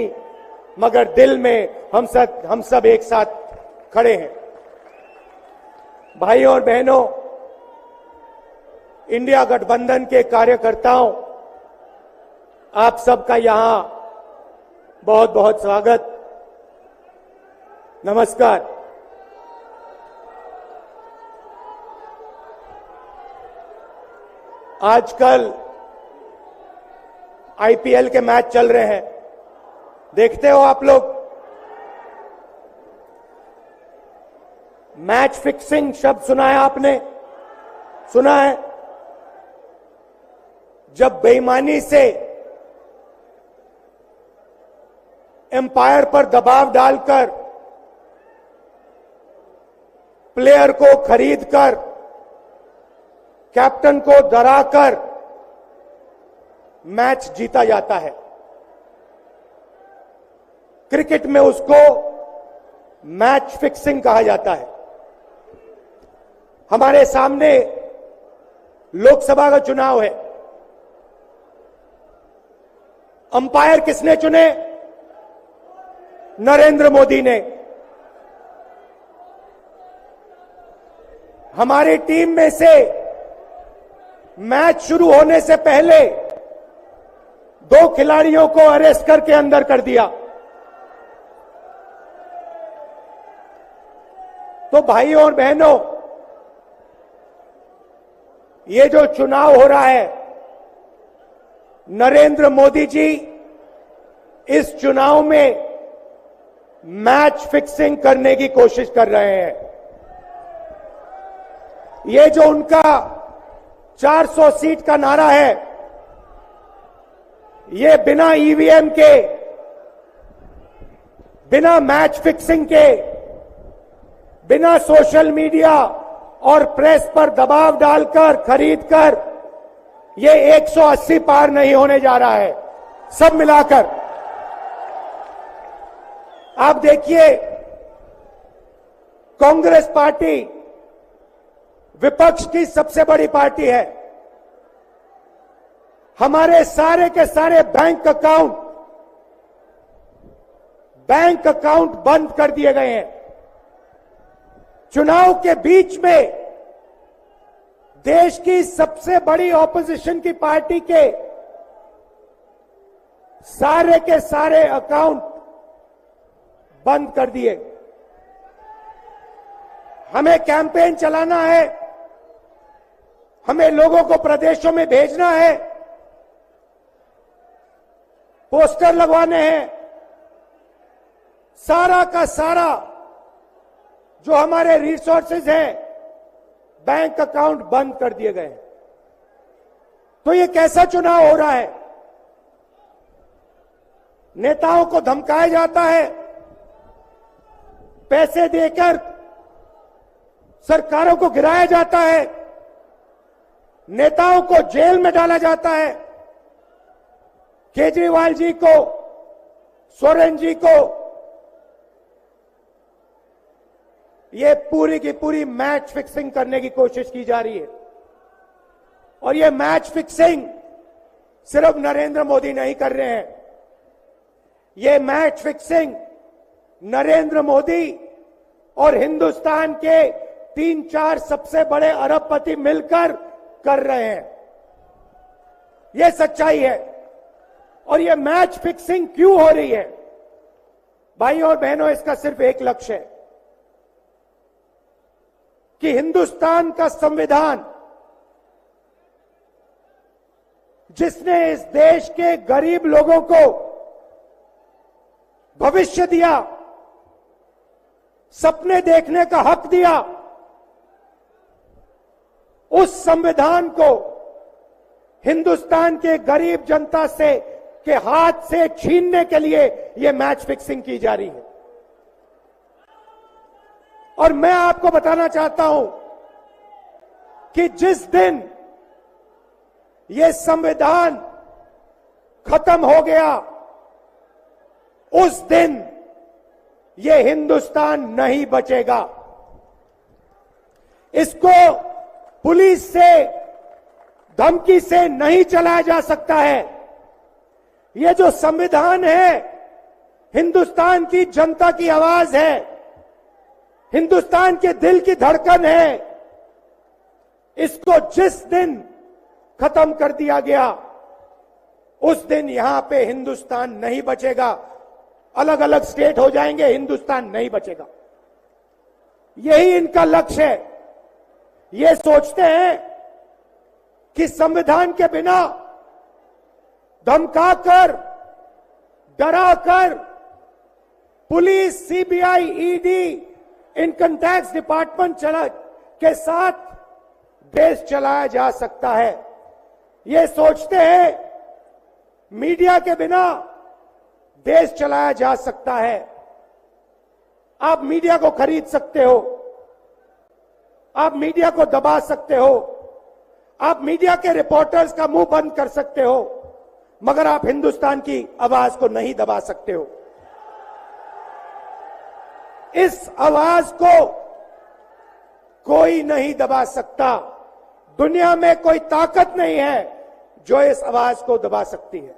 मगर दिल में हम सब एक साथ खड़े हैं। भाइयों और बहनों, इंडिया गठबंधन के कार्यकर्ताओं, आप सबका यहां बहुत बहुत स्वागत, नमस्कार। आजकल आईपीएल के मैच चल रहे हैं, देखते हो आप लोग। मैच फिक्सिंग शब्द सुना है आपने? सुना है? जब बेईमानी से एम्पायर पर दबाव डालकर प्लेयर को खरीदकर कैप्टन को डराकर मैच जीता जाता है। क्रिकेट में उसको मैच फिक्सिंग कहा जाता है। हमारे सामने लोकसभा का चुनाव है। अंपायर किसने चुने? नरेंद्र मोदी ने। हमारी टीम में से मैच शुरू होने से पहले 2 खिलाड़ियों को अरेस्ट करके अंदर कर दिया। तो भाइयों और बहनों, ये जो चुनाव हो रहा है, नरेंद्र मोदी जी इस चुनाव में मैच फिक्सिंग करने की कोशिश कर रहे हैं। ये जो उनका 400 सीट का नारा है, ये बिना ईवीएम के, बिना मैच फिक्सिंग के, बिना सोशल मीडिया और प्रेस पर दबाव डालकर खरीदकर ये 180 पार नहीं होने जा रहा है। सब मिलाकर आप देखिए, कांग्रेस पार्टी विपक्ष की सबसे बड़ी पार्टी है। हमारे सारे के सारे बैंक अकाउंट बंद कर दिए गए हैं। चुनाव के बीच में देश की सबसे बड़ी ऑपोजिशन की पार्टी के सारे अकाउंट बंद कर दिए। हमें कैंपेन चलाना है, हमें लोगों को प्रदेशों में भेजना है, पोस्टर लगवाने हैं। सारा का सारा जो हमारे रिसोर्सेज हैं, बैंक अकाउंट बंद कर दिए गए। तो ये कैसा चुनाव हो रहा है? नेताओं को धमकाया जाता है, पैसे देकर सरकारों को गिराया जाता है, नेताओं को जेल में डाला जाता है। केजरीवाल जी को, सोरेन जी को, ये पूरी की पूरी मैच फिक्सिंग करने की कोशिश की जा रही है। और ये मैच फिक्सिंग सिर्फ नरेंद्र मोदी नहीं कर रहे हैं। ये मैच फिक्सिंग नरेंद्र मोदी और हिंदुस्तान के 3-4 सबसे बड़े अरबपति मिलकर कर रहे हैं। ये सच्चाई है। और ये मैच फिक्सिंग क्यों हो रही है? भाइयों और बहनों, इसका सिर्फ एक लक्ष्य है कि हिंदुस्तान का संविधान, जिसने इस देश के गरीब लोगों को भविष्य दिया, सपने देखने का हक दिया, उस संविधान को हिंदुस्तान के गरीब जनता से के हाथ से छीनने के लिए यह मैच फिक्सिंग की जा रही है। और मैं आपको बताना चाहता हूं कि जिस दिन यह संविधान खत्म हो गया, उस दिन यह हिंदुस्तान नहीं बचेगा। इसको पुलिस से, धमकी से नहीं चलाया जा सकता है। ये जो संविधान है, हिंदुस्तान की जनता की आवाज है, हिंदुस्तान के दिल की धड़कन है। इसको जिस दिन खत्म कर दिया गया, उस दिन यहां पे हिंदुस्तान नहीं बचेगा। अलग अलग स्टेट हो जाएंगे, हिंदुस्तान नहीं बचेगा। यही इनका लक्ष्य है। ये सोचते हैं कि संविधान के बिना धमकाकर, डराकर police, CBI, ED, income tax department के साथ देश चलाया जा सकता है। ये सोचते हैं मीडिया के बिना देश चलाया जा सकता है। आप मीडिया को खरीद सकते हो, आप मीडिया को दबा सकते हो, आप मीडिया के रिपोर्टर्स का मुंह बंद कर सकते हो, मगर आप हिंदुस्तान की आवाज को नहीं दबा सकते हो। इस आवाज को कोई नहीं दबा सकता। दुनिया में कोई ताकत नहीं है जो इस आवाज को दबा सकती है।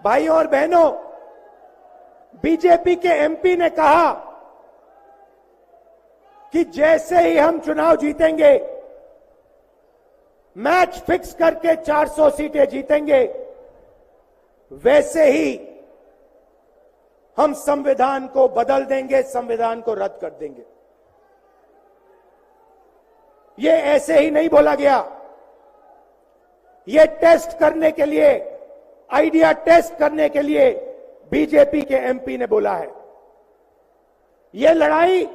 भाइयों और बहनों, बीजेपी के एमपी ने कहा कि जैसे ही हम चुनाव जीतेंगे, मैच फिक्स करके 400 सीटें जीतेंगे, वैसे ही हम संविधान को बदल देंगे, संविधान को रद्द कर देंगे। ये ऐसे ही नहीं बोला गया। ये टेस्ट करने के लिए, आइडिया टेस्ट करने के लिए बीजेपी के एमपी ने बोला है। ये लड़ाई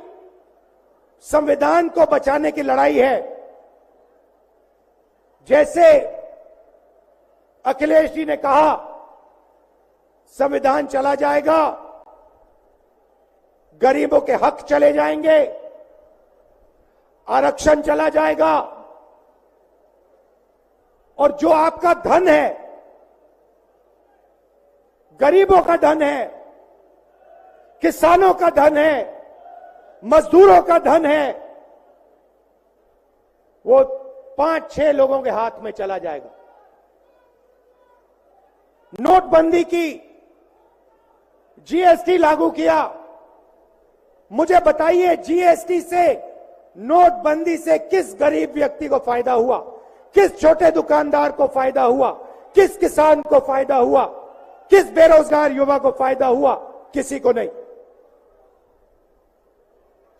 संविधान को बचाने की लड़ाई है। जैसे अखिलेश जी ने कहा, संविधान चला जाएगा, गरीबों के हक चले जाएंगे, आरक्षण चला जाएगा, और जो आपका धन है, गरीबों का धन है, किसानों का धन है, मजदूरों का धन है, वो 5-6 लोगों के हाथ में चला जाएगा। नोटबंदी की, जीएसटी लागू किया। मुझे बताइए, जीएसटी से, नोटबंदी से किस गरीब व्यक्ति को फायदा हुआ? किस छोटे दुकानदार को फायदा हुआ? किस किसान को फायदा हुआ? किस बेरोजगार युवा को फायदा हुआ? किसी को नहीं।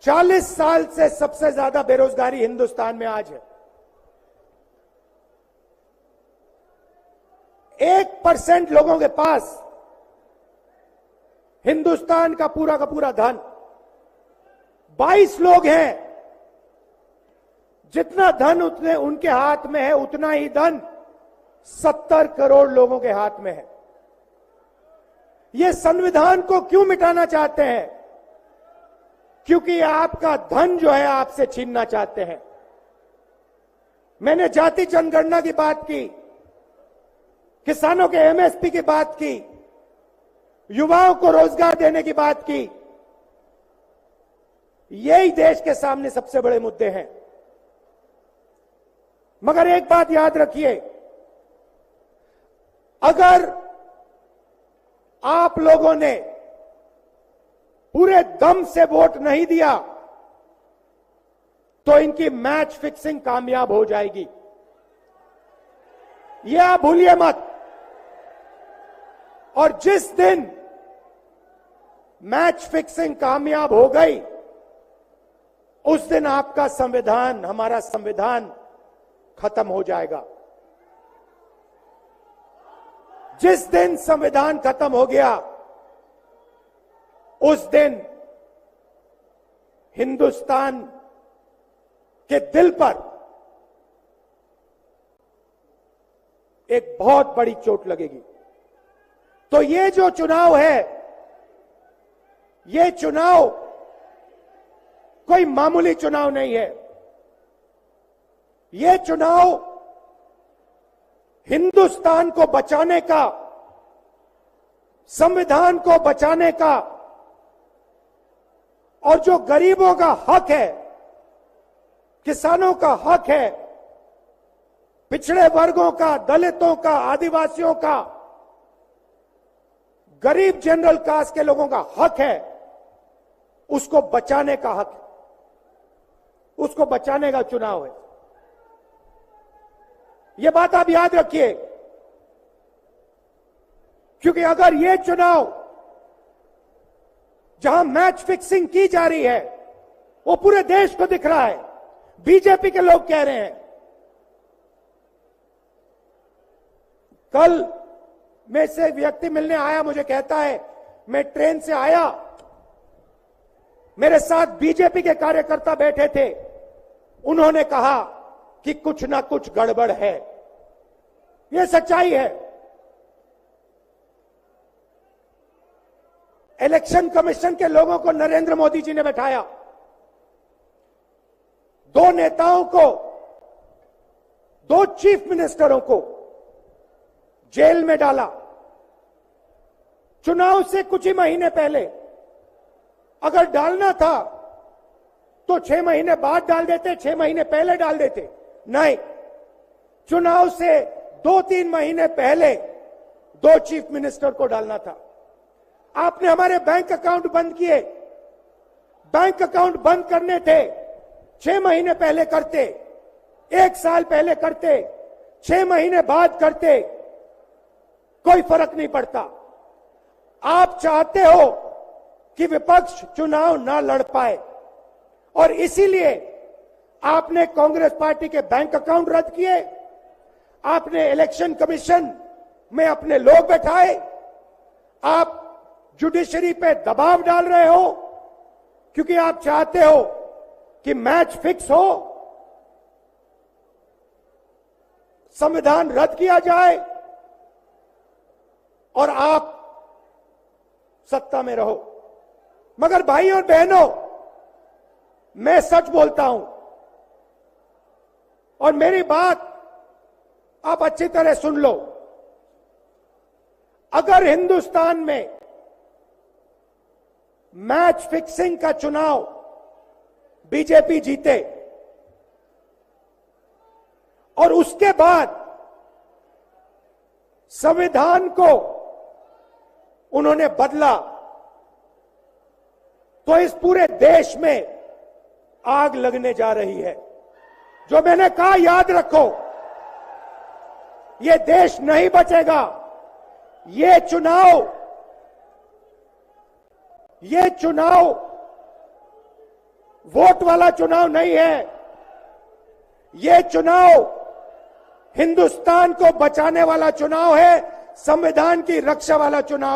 40 साल से सबसे ज्यादा बेरोजगारी हिंदुस्तान में आज है। 1% लोगों के पास हिंदुस्तान का पूरा धन, 22 लोग हैं। जितना धन उतने उनके हाथ में है, उतना ही धन 70 करोड़ लोगों के हाथ में है। ये संविधान को क्यों मिटाना चाहते हैं? क्योंकि आपका धन जो है आपसे छीनना चाहते हैं। मैंने जाति जनगणना की बात की, किसानों के एमएसपी की बात की, युवाओं को रोजगार देने की बात की। यही देश के सामने सबसे बड़े मुद्दे हैं। मगर एक बात याद रखिए, अगर आप लोगों ने पूरे दम से वोट नहीं दिया, तो इनकी मैच फिक्सिंग कामयाब हो जाएगी। यह आप भूलिए मत। और जिस दिन मैच फिक्सिंग कामयाब हो गई, उस दिन आपका संविधान, हमारा संविधान खत्म हो जाएगा। जिस दिन संविधान खत्म हो गया, उस दिन हिंदुस्तान के दिल पर एक बहुत बड़ी चोट लगेगी। तो ये जो चुनाव है, ये चुनाव कोई मामूली चुनाव नहीं है। ये चुनाव हिंदुस्तान को बचाने का, संविधान को बचाने का, और जो गरीबों का हक है, किसानों का हक है, पिछड़े वर्गों का, दलितों का, आदिवासियों का, गरीब जनरल कास्ट के लोगों का हक है, उसको बचाने का हक है, उसको बचाने का चुनाव है। यह बात आप याद रखिए, क्योंकि अगर यह चुनाव जहां मैच फिक्सिंग की जा रही है वो पूरे देश को दिख रहा है, बीजेपी के लोग कह रहे हैं। कल में से व्यक्ति मिलने आया, मुझे कहता है मैं ट्रेन से आया, मेरे साथ बीजेपी के कार्यकर्ता बैठे थे, उन्होंने कहा कि कुछ ना कुछ गड़बड़ है। यह सच्चाई है। इलेक्शन कमीशन के लोगों को नरेंद्र मोदी जी ने बैठाया, दो नेताओं को, दो चीफ मिनिस्टरों को जेल में डाला। चुनाव से कुछ ही महीने पहले अगर डालना था तो 6 महीने बाद डाल देते, 6 महीने पहले डाल देते। नहीं, चुनाव से 2-3 महीने पहले 2 चीफ मिनिस्टर को डालना था। आपने हमारे बैंक अकाउंट बंद किए। बैंक अकाउंट बंद करने थे, 6 महीने पहले करते, 1 साल पहले करते, 6 महीने बाद करते, कोई फर्क नहीं पड़ता। आप चाहते हो कि विपक्ष चुनाव ना लड़ पाए और इसीलिए आपने कांग्रेस पार्टी के बैंक अकाउंट रद्द किए, आपने इलेक्शन कमीशन में अपने लोग बैठाए, आप जुडिशरी पे दबाव डाल रहे हो क्योंकि आप चाहते हो कि मैच फिक्स हो, संविधान रद्द किया जाए और आप सत्ता में रहो। मगर भाइयों और बहनों, मैं सच बोलता हूं और मेरी बात आप अच्छी तरह सुन लो। अगर हिंदुस्तान में मैच फिक्सिंग का चुनाव बीजेपी जीते और उसके बाद संविधान को उन्होंने बदला, तो इस पूरे देश में आग लगने जा रही है। जो मैंने कहा याद रखो, यह देश नहीं बचेगा। ये चुनाव वोट वाला चुनाव नहीं है। ये चुनाव हिंदुस्तान को बचाने वाला चुनाव है, संविधान की रक्षा वाला चुनाव।